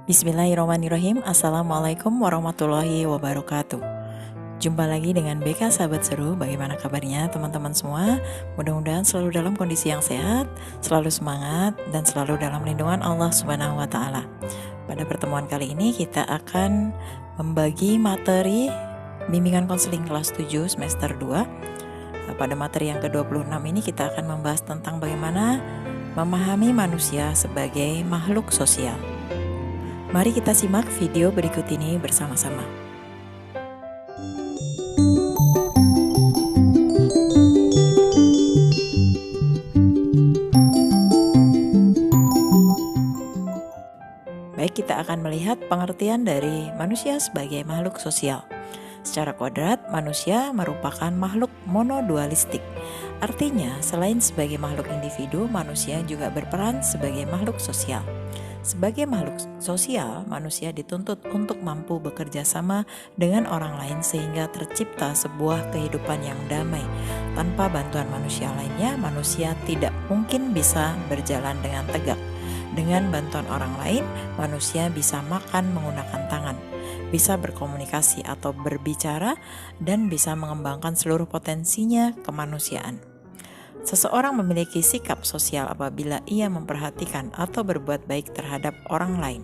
Bismillahirrahmanirrahim. Assalamualaikum warahmatullahi wabarakatuh. Jumpa lagi dengan BK Sahabat Seru. Bagaimana kabarnya teman-teman semua? Mudah-mudahan selalu dalam kondisi yang sehat, selalu semangat, dan selalu dalam lindungan Allah Subhanahu wa Ta'ala. Pada pertemuan kali ini kita akan membagi materi bimbingan konseling kelas 7 semester 2. Pada materi yang ke-26 ini kita akan membahas tentang bagaimana memahami manusia sebagai makhluk sosial. Mari kita simak video berikut ini bersama-sama. Baik, kita akan melihat pengertian dari manusia sebagai makhluk sosial. Secara kodrat, manusia merupakan makhluk monodualistik. Artinya, selain sebagai makhluk individu, manusia juga berperan sebagai makhluk sosial. Sebagai makhluk sosial, manusia dituntut untuk mampu bekerja sama dengan orang lain sehingga tercipta sebuah kehidupan yang damai. Tanpa bantuan manusia lainnya, manusia tidak mungkin bisa berjalan dengan tegak. Dengan bantuan orang lain, manusia bisa makan menggunakan tangan, bisa berkomunikasi atau berbicara, dan bisa mengembangkan seluruh potensinya kemanusiaan. Seseorang memiliki sikap sosial apabila ia memperhatikan atau berbuat baik terhadap orang lain.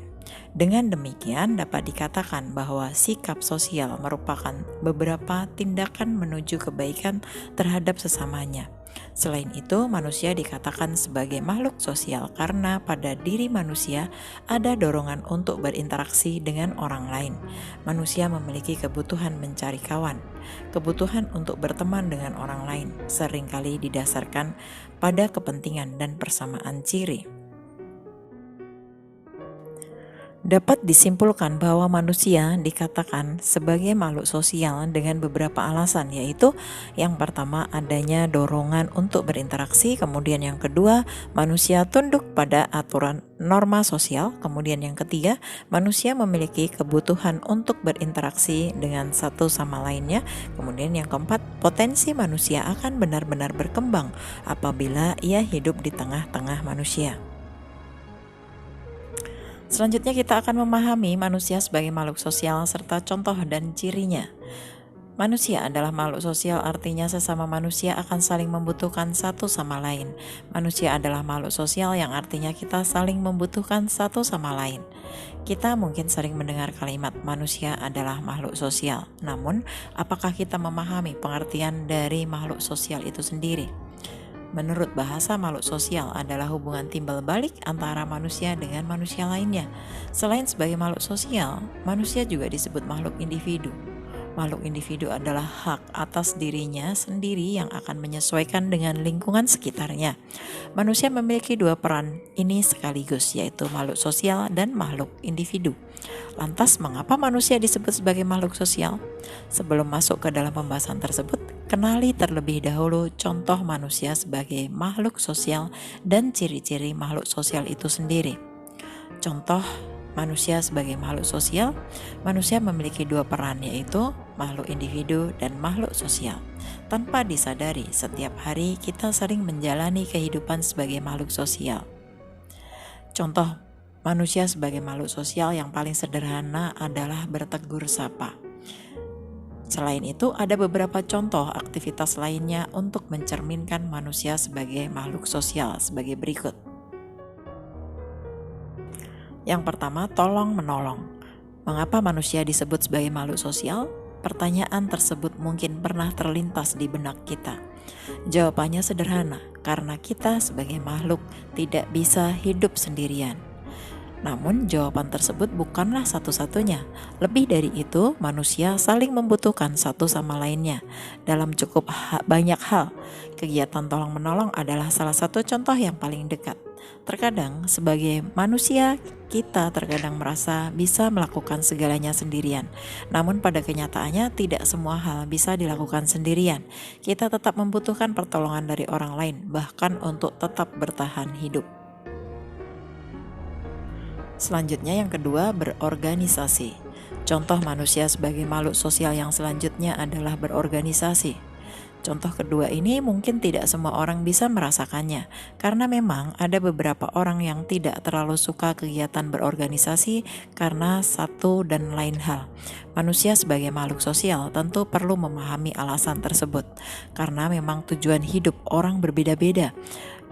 Dengan demikian dapat dikatakan bahwa sikap sosial merupakan beberapa tindakan menuju kebaikan terhadap sesamanya. Selain itu, manusia dikatakan sebagai makhluk sosial karena pada diri manusia ada dorongan untuk berinteraksi dengan orang lain. Manusia memiliki kebutuhan mencari kawan. Kebutuhan untuk berteman dengan orang lain seringkali didasarkan pada kepentingan dan persamaan ciri. Dapat disimpulkan bahwa manusia dikatakan sebagai makhluk sosial dengan beberapa alasan, yaitu yang pertama adanya dorongan untuk berinteraksi, kemudian yang kedua manusia tunduk pada aturan norma sosial, kemudian yang ketiga manusia memiliki kebutuhan untuk berinteraksi dengan satu sama lainnya, kemudian yang keempat potensi manusia akan benar-benar berkembang apabila ia hidup di tengah-tengah manusia. Selanjutnya kita akan memahami manusia sebagai makhluk sosial serta contoh dan cirinya. Manusia adalah makhluk sosial, artinya sesama manusia akan saling membutuhkan satu sama lain. Manusia adalah makhluk sosial yang artinya kita saling membutuhkan satu sama lain. Kita mungkin sering mendengar kalimat manusia adalah makhluk sosial. Namun, apakah kita memahami pengertian dari makhluk sosial itu sendiri? Menurut bahasa, makhluk sosial adalah hubungan timbal balik antara manusia dengan manusia lainnya. Selain sebagai makhluk sosial, manusia juga disebut makhluk individu. Makhluk individu adalah hak atas dirinya sendiri yang akan menyesuaikan dengan lingkungan sekitarnya. Manusia memiliki dua peran ini sekaligus, yaitu makhluk sosial dan makhluk individu. Lantas, mengapa manusia disebut sebagai makhluk sosial? Sebelum masuk ke dalam pembahasan tersebut, kenali terlebih dahulu contoh manusia sebagai makhluk sosial dan ciri-ciri makhluk sosial itu sendiri. Contoh manusia sebagai makhluk sosial, manusia memiliki dua peran, yaitu makhluk individu dan makhluk sosial. Tanpa disadari, setiap hari kita sering menjalani kehidupan sebagai makhluk sosial. Contoh manusia sebagai makhluk sosial yang paling sederhana adalah bertegur sapa. Selain itu, ada beberapa contoh aktivitas lainnya untuk mencerminkan manusia sebagai makhluk sosial sebagai berikut. Yang pertama, tolong-menolong. Mengapa manusia disebut sebagai makhluk sosial? Pertanyaan tersebut mungkin pernah terlintas di benak kita. Jawabannya sederhana, karena kita sebagai makhluk tidak bisa hidup sendirian. Namun jawaban tersebut bukanlah satu-satunya. Lebih dari itu, manusia saling membutuhkan satu sama lainnya dalam cukup banyak hal. Kegiatan tolong-menolong adalah salah satu contoh yang paling dekat. Terkadang sebagai manusia kita terkadang merasa bisa melakukan segalanya sendirian. Namun pada kenyataannya tidak semua hal bisa dilakukan sendirian. Kita tetap membutuhkan pertolongan dari orang lain, bahkan untuk tetap bertahan hidup. Selanjutnya yang kedua, berorganisasi. Contoh manusia sebagai makhluk sosial yang selanjutnya adalah berorganisasi. Contoh kedua ini mungkin tidak semua orang bisa merasakannya, karena memang ada beberapa orang yang tidak terlalu suka kegiatan berorganisasi karena satu dan lain hal. Manusia sebagai makhluk sosial tentu perlu memahami alasan tersebut, karena memang tujuan hidup orang berbeda-beda,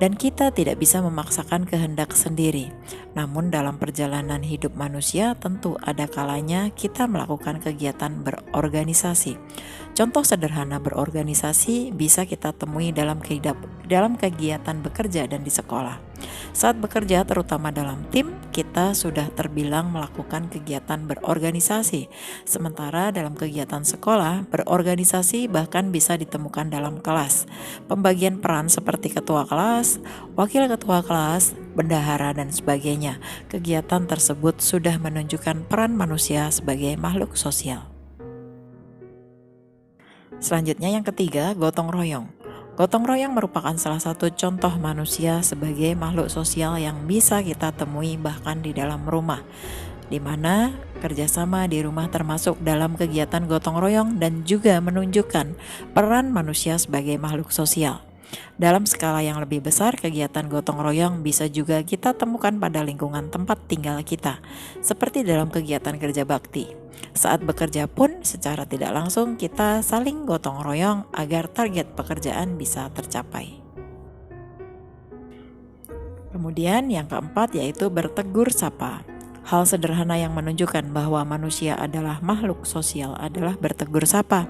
dan kita tidak bisa memaksakan kehendak sendiri. Namun dalam perjalanan hidup manusia tentu ada kalanya kita melakukan kegiatan berorganisasi. Contoh sederhana berorganisasi bisa kita temui dalam kegiatan bekerja dan di sekolah. Saat bekerja terutama dalam tim, kita sudah terbilang melakukan kegiatan berorganisasi. Sementara dalam kegiatan sekolah, berorganisasi bahkan bisa ditemukan dalam kelas. Pembagian peran seperti ketua kelas, wakil ketua kelas, bendahara, dan sebagainya. Kegiatan tersebut sudah menunjukkan peran manusia sebagai makhluk sosial. Selanjutnya yang ketiga, gotong royong. Gotong royong merupakan salah satu contoh manusia sebagai makhluk sosial yang bisa kita temui bahkan di dalam rumah, di mana kerjasama di rumah termasuk dalam kegiatan gotong royong dan juga menunjukkan peran manusia sebagai makhluk sosial. Dalam skala yang lebih besar, kegiatan gotong royong bisa juga kita temukan pada lingkungan tempat tinggal kita, seperti dalam kegiatan kerja bakti. Saat bekerja pun secara tidak langsung kita saling gotong royong agar target pekerjaan bisa tercapai. Kemudian yang keempat yaitu bertegur sapa. Hal sederhana yang menunjukkan bahwa manusia adalah makhluk sosial adalah bertegur sapa.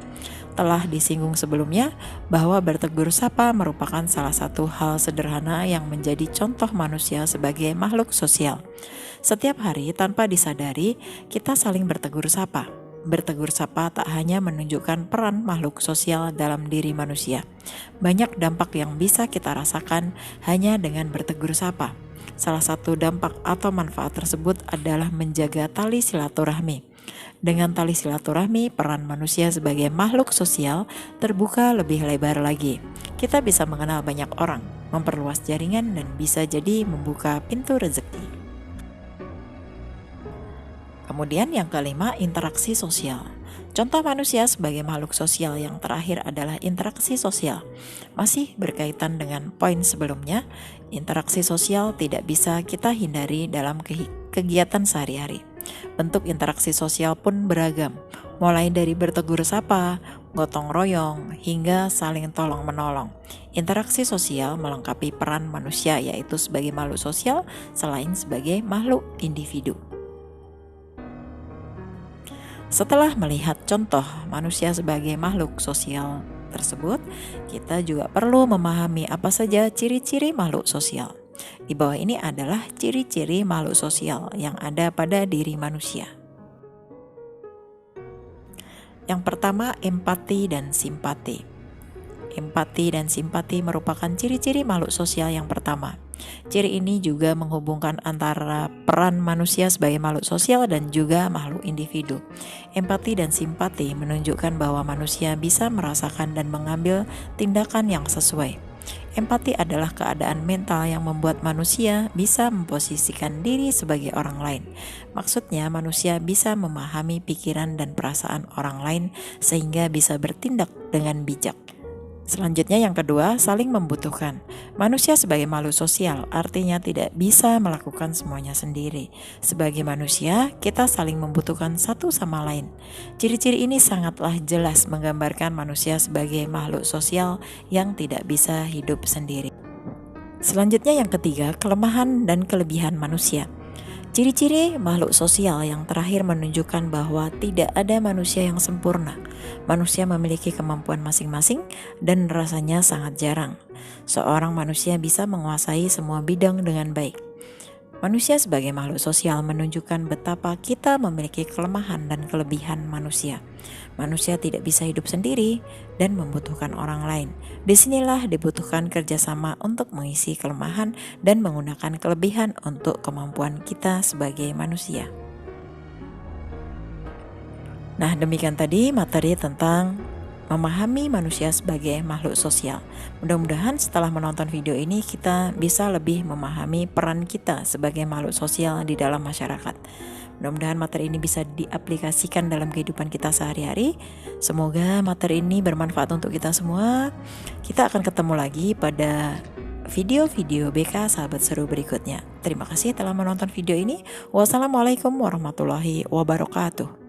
Telah disinggung sebelumnya bahwa bertegur sapa merupakan salah satu hal sederhana yang menjadi contoh manusia sebagai makhluk sosial. Setiap hari tanpa disadari kita saling bertegur sapa. Bertegur sapa tak hanya menunjukkan peran makhluk sosial dalam diri manusia. Banyak dampak yang bisa kita rasakan hanya dengan bertegur sapa. Salah satu dampak atau manfaat tersebut adalah menjaga tali silaturahmi. Dengan tali silaturahmi, peran manusia sebagai makhluk sosial terbuka lebih lebar lagi. Kita bisa mengenal banyak orang, memperluas jaringan, dan bisa jadi membuka pintu rezeki. Kemudian yang kelima, interaksi sosial. Contoh manusia sebagai makhluk sosial yang terakhir adalah interaksi sosial. Masih berkaitan dengan poin sebelumnya, interaksi sosial tidak bisa kita hindari dalam kegiatan sehari-hari. Bentuk interaksi sosial pun beragam, mulai dari bertegur sapa, gotong royong, hingga saling tolong-menolong. Interaksi sosial melengkapi peran manusia yaitu sebagai makhluk sosial selain sebagai makhluk individu. Setelah melihat contoh manusia sebagai makhluk sosial tersebut, kita juga perlu memahami apa saja ciri-ciri makhluk sosial. Di bawah ini adalah ciri-ciri makhluk sosial yang ada pada diri manusia. Yang pertama, empati dan simpati. Empati dan simpati merupakan ciri-ciri makhluk sosial yang pertama. Ciri ini juga menghubungkan antara peran manusia sebagai makhluk sosial dan juga makhluk individu. Empati dan simpati menunjukkan bahwa manusia bisa merasakan dan mengambil tindakan yang sesuai. Empati adalah keadaan mental yang membuat manusia bisa memposisikan diri sebagai orang lain. Maksudnya, manusia bisa memahami pikiran dan perasaan orang lain sehingga bisa bertindak dengan bijak. Selanjutnya yang kedua, saling membutuhkan. Manusia sebagai makhluk sosial artinya tidak bisa melakukan semuanya sendiri. Sebagai manusia, kita saling membutuhkan satu sama lain. Ciri-ciri ini sangatlah jelas menggambarkan manusia sebagai makhluk sosial yang tidak bisa hidup sendiri. Selanjutnya yang ketiga, kelemahan dan kelebihan manusia. Ciri-ciri makhluk sosial yang terakhir menunjukkan bahwa tidak ada manusia yang sempurna. Manusia memiliki kemampuan masing-masing dan rasanya sangat jarang seorang manusia bisa menguasai semua bidang dengan baik. Manusia sebagai makhluk sosial menunjukkan betapa kita memiliki kelemahan dan kelebihan manusia. Manusia tidak bisa hidup sendiri dan membutuhkan orang lain. Disinilah dibutuhkan kerjasama untuk mengisi kelemahan dan menggunakan kelebihan untuk kemampuan kita sebagai manusia. Nah, demikian tadi materi tentang memahami manusia sebagai makhluk sosial. Mudah-mudahan setelah menonton video ini kita bisa lebih memahami peran kita sebagai makhluk sosial di dalam masyarakat. Mudah-mudahan materi ini bisa diaplikasikan dalam kehidupan kita sehari-hari. Semoga materi ini bermanfaat untuk kita semua. Kita akan ketemu lagi pada video-video BK Sahabat Seru berikutnya. Terima kasih telah menonton video ini. Wassalamualaikum warahmatullahi wabarakatuh.